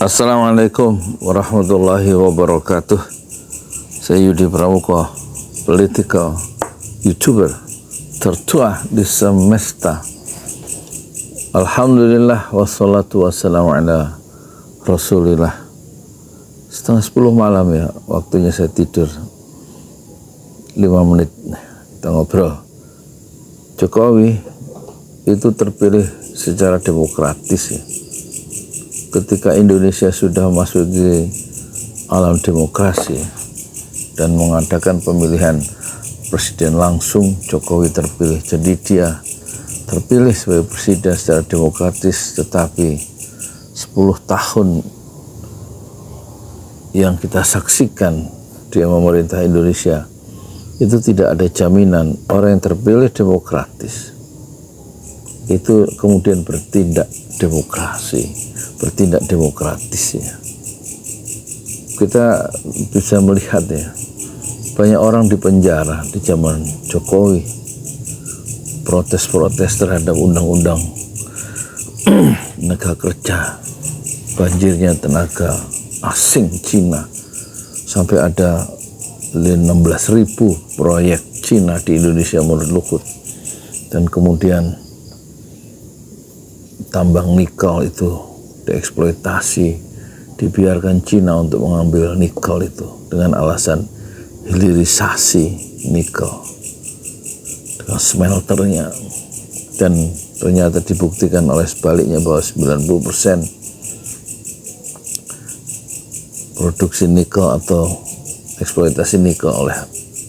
Assalamualaikum warahmatullahi wabarakatuh. Saya Yudi Pramuko, political YouTuber tertua di semesta. Alhamdulillah wassalatu wassalamu ala Rasulillah. 9:30 malam ya, waktunya saya tidur. 5 menit kita ngobrol. Jokowi itu terpilih secara demokratis ya. Ketika Indonesia sudah masuk di alam demokrasi dan mengadakan pemilihan presiden langsung, Jokowi terpilih. Jadi dia terpilih sebagai presiden secara demokratis, tetapi 10 tahun yang kita saksikan dia memerintah Indonesia itu tidak ada jaminan orang yang terpilih demokratis itu kemudian bertindak demokratis ya. Kita bisa melihat ya, banyak orang di penjara di zaman Jokowi, protes terhadap undang-undang tenaga kerja, banjirnya tenaga asing Cina, sampai ada 16.000 proyek Cina di Indonesia menurut Luhut. Dan kemudian tambang nikel itu dieksploitasi, dibiarkan Cina untuk mengambil nikel itu dengan alasan hilirisasi nikel dengan smelternya, dan ternyata dibuktikan oleh sebaliknya bahwa 90% produksi nikel atau eksploitasi nikel oleh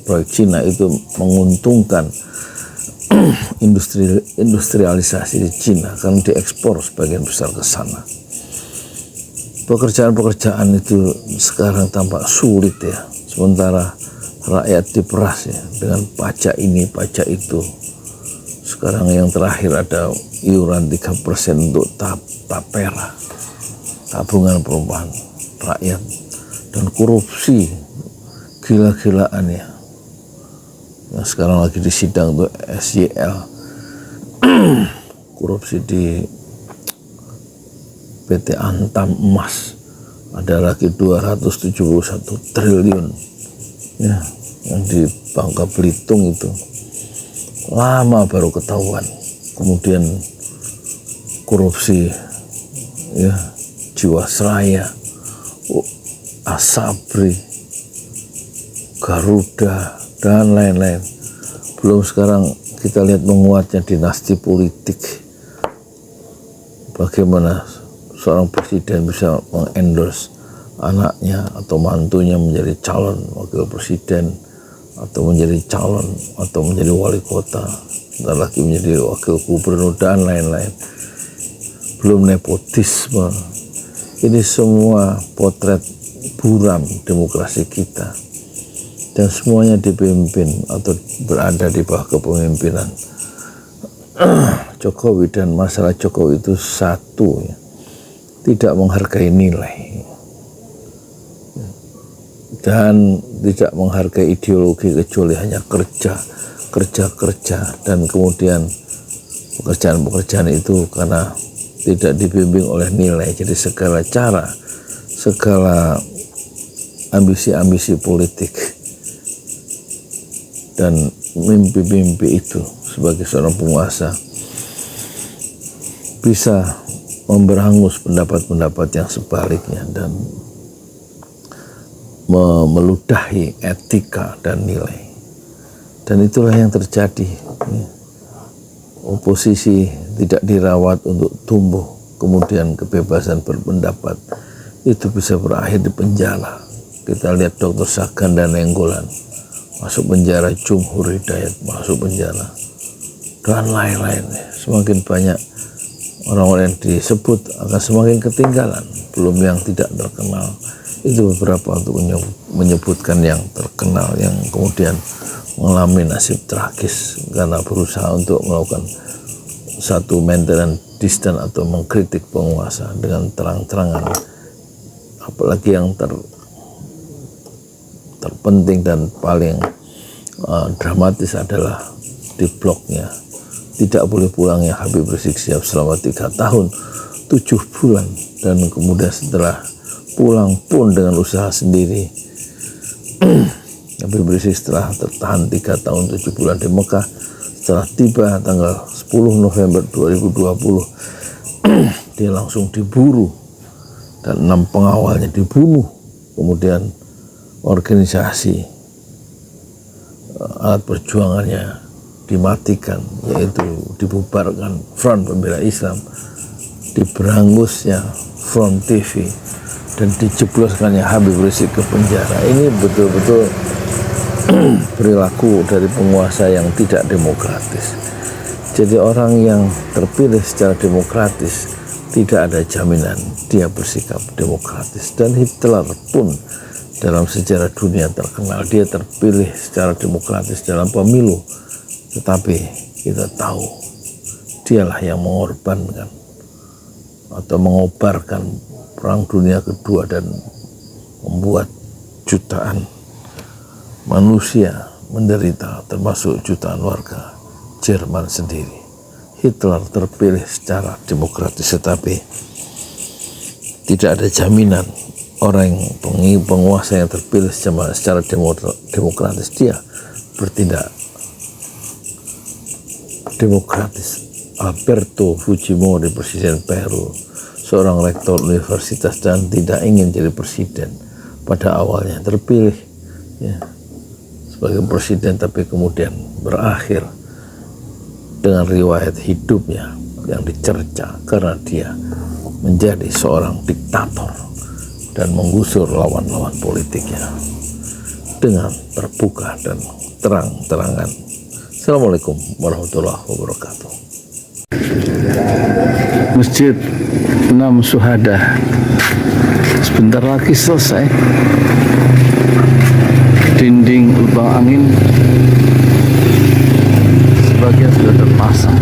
proyek Cina itu menguntungkan industrialisasi di Cina karena diekspor sebagian besar ke sana. Pekerjaan-pekerjaan itu sekarang tampak sulit ya, sementara rakyat diperas ya dengan pajak ini, pajak itu. Sekarang yang terakhir ada iuran 3% untuk tapera, tabungan perumahan rakyat, dan korupsi gila-gilaan ya. Yang sekarang lagi disidang untuk SYL, korupsi di PT Antam Emas ada lagi 271 triliun ya, yang di Bangka Belitung itu lama baru ketahuan. Kemudian korupsi ya, Jiwasraya, Asabri, Garuda, dan lain-lain. Belum sekarang kita lihat menguatnya dinasti politik. Bagaimana seorang presiden bisa mengendorse anaknya atau mantunya menjadi calon wakil presiden, atau menjadi calon atau menjadi wali kota, dan lagi menjadi wakil gubernur dan lain-lain. Belum nepotisme. Ini semua potret buram demokrasi kita. Dan semuanya dipimpin atau berada di bawah kepemimpinan Jokowi. Dan masalah Jokowi itu satu ya, tidak menghargai nilai dan tidak menghargai ideologi, kecuali hanya kerja, dan kemudian pekerjaan itu karena tidak dibimbing oleh nilai. Jadi segala cara, segala ambisi-ambisi politik dan mimpi-mimpi itu sebagai seorang penguasa bisa memberangus pendapat-pendapat yang sebaliknya dan meludahi etika dan nilai. Dan itulah yang terjadi. Oposisi tidak dirawat untuk tumbuh, kemudian kebebasan berpendapat itu bisa berakhir di penjara. Kita lihat Dr. Sagan dan Nainggolan masuk penjara, Jumhur Hidayat masuk penjara, dan lain-lain. Semakin banyak orang-orang yang disebut akan semakin ketinggalan. Belum yang tidak terkenal, itu beberapa untuk menyebutkan yang terkenal, yang kemudian mengalami nasib tragis karena berusaha untuk melakukan satu maintenance distance atau mengkritik penguasa dengan terang-terangan. Apalagi yang terpenting dan paling dramatis adalah di blognya tidak boleh pulangnya Habib Rizik Sihab selama 3 tahun 7 bulan, dan kemudian setelah pulang pun dengan usaha sendiri. Habib Rizik setelah tertahan 3 tahun 7 bulan di Mekah, setelah tiba tanggal 10 November 2020 dia langsung diburu dan 6 pengawalnya dibunuh. Kemudian organisasi alat perjuangannya dimatikan, yaitu dibubarkan Front Pembela Islam, diberangusnya Front TV, dan dijebloskannya Habib Rizik ke penjara. Ini betul-betul perilaku dari penguasa yang tidak demokratis. Jadi orang yang terpilih secara demokratis tidak ada jaminan dia bersikap demokratis. Dan Hitler pun dalam sejarah dunia terkenal, dia terpilih secara demokratis dalam pemilu, tetapi kita tahu dialah yang mengorbankan atau mengobarkan Perang Dunia Kedua dan membuat jutaan manusia menderita, termasuk jutaan warga Jerman sendiri. Hitler terpilih secara demokratis, tetapi tidak ada jaminan orang penguasa yang terpilih secara demokratis dia bertindak demokratis. Alberto Fujimori, presiden Peru, seorang rektor universitas dan tidak ingin jadi presiden. Pada awalnya terpilih ya, sebagai presiden, tapi kemudian berakhir dengan riwayat hidupnya yang dicerca karena dia menjadi seorang diktator dan menggusur lawan-lawan politiknya dengan terbuka dan terang-terangan. Assalamualaikum warahmatullahi wabarakatuh. Masjid 6 Syuhada sebentar lagi selesai. Dinding lubang angin sebagian sudah terpasang,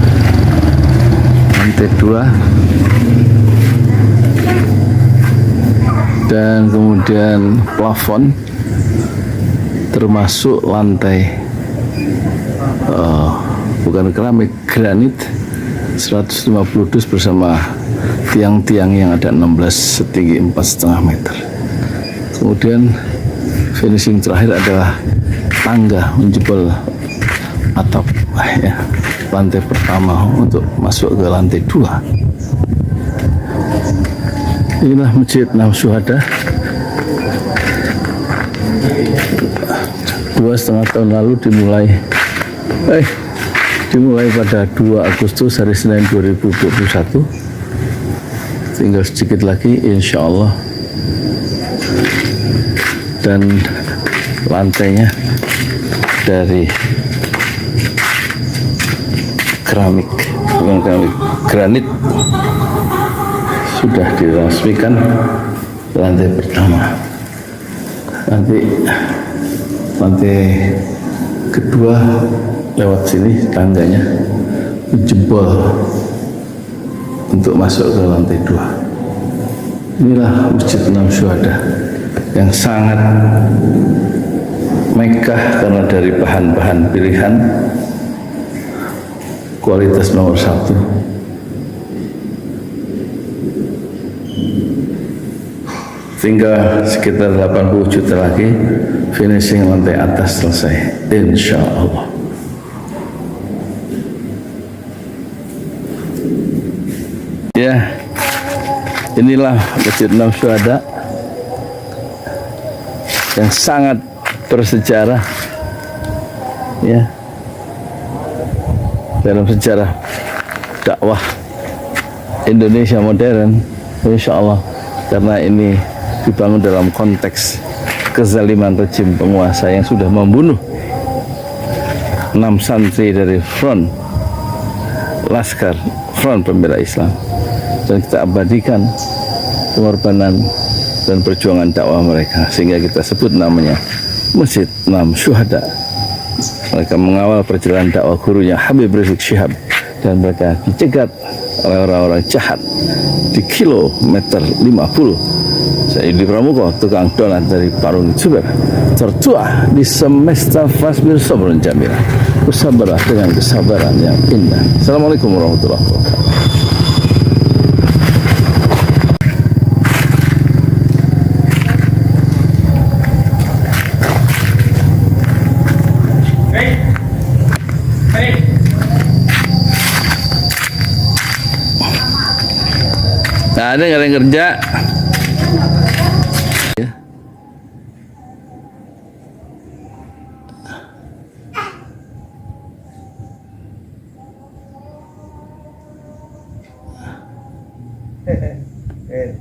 lantai 2, dan kemudian plafon termasuk lantai bukan keramik, granit 150 dus bersama tiang-tiang yang ada 16 setinggi 4,5 meter. Kemudian finishing terakhir adalah tangga menjebol atap ya, lantai pertama untuk masuk ke lantai 2. Inilah Masjid 6 Syuhada. 2,5 tahun lalu dimulai pada 2 Agustus hari Senin 2021. Tinggal sedikit lagi insya Allah, dan lantainya dari keramik, bukan keramik, granit, sudah diresmikan lantai pertama. Nanti lantai kedua lewat sini tangganya jebol untuk masuk ke lantai 2. Inilah Masjid 6 Syuhada yang sangat megah karena dari bahan-bahan pilihan kualitas nomor 1. Tinggal sekitar 80 juta lagi finishing lantai atas selesai insya Allah. Ya, inilah Masjid 6 Syuhada yang sangat bersejarah ya dalam sejarah dakwah Indonesia modern, insya Allah, karena ini dibangun dalam konteks kezaliman rejim penguasa yang sudah membunuh 6 santri dari Laskar Front Pembela Islam, dan kita abadikan pengorbanan dan perjuangan dakwah mereka, sehingga kita sebut namanya Masjid 6 Syuhada. Mereka mengawal perjalanan dakwah gurunya Habib Rizik Syihab, dan mereka dicegat oleh orang-orang jahat di kilometer 50. Saya Yudi Pramuko, tukang donat dari Parung Juber, tertua di semesta Fasbir Sabrun Jamila. Bersabarlah dengan kesabaran yang indah. Assalamualaikum warahmatullahi wabarakatuh. ada nggak ada yang kerja? Ya. Eh,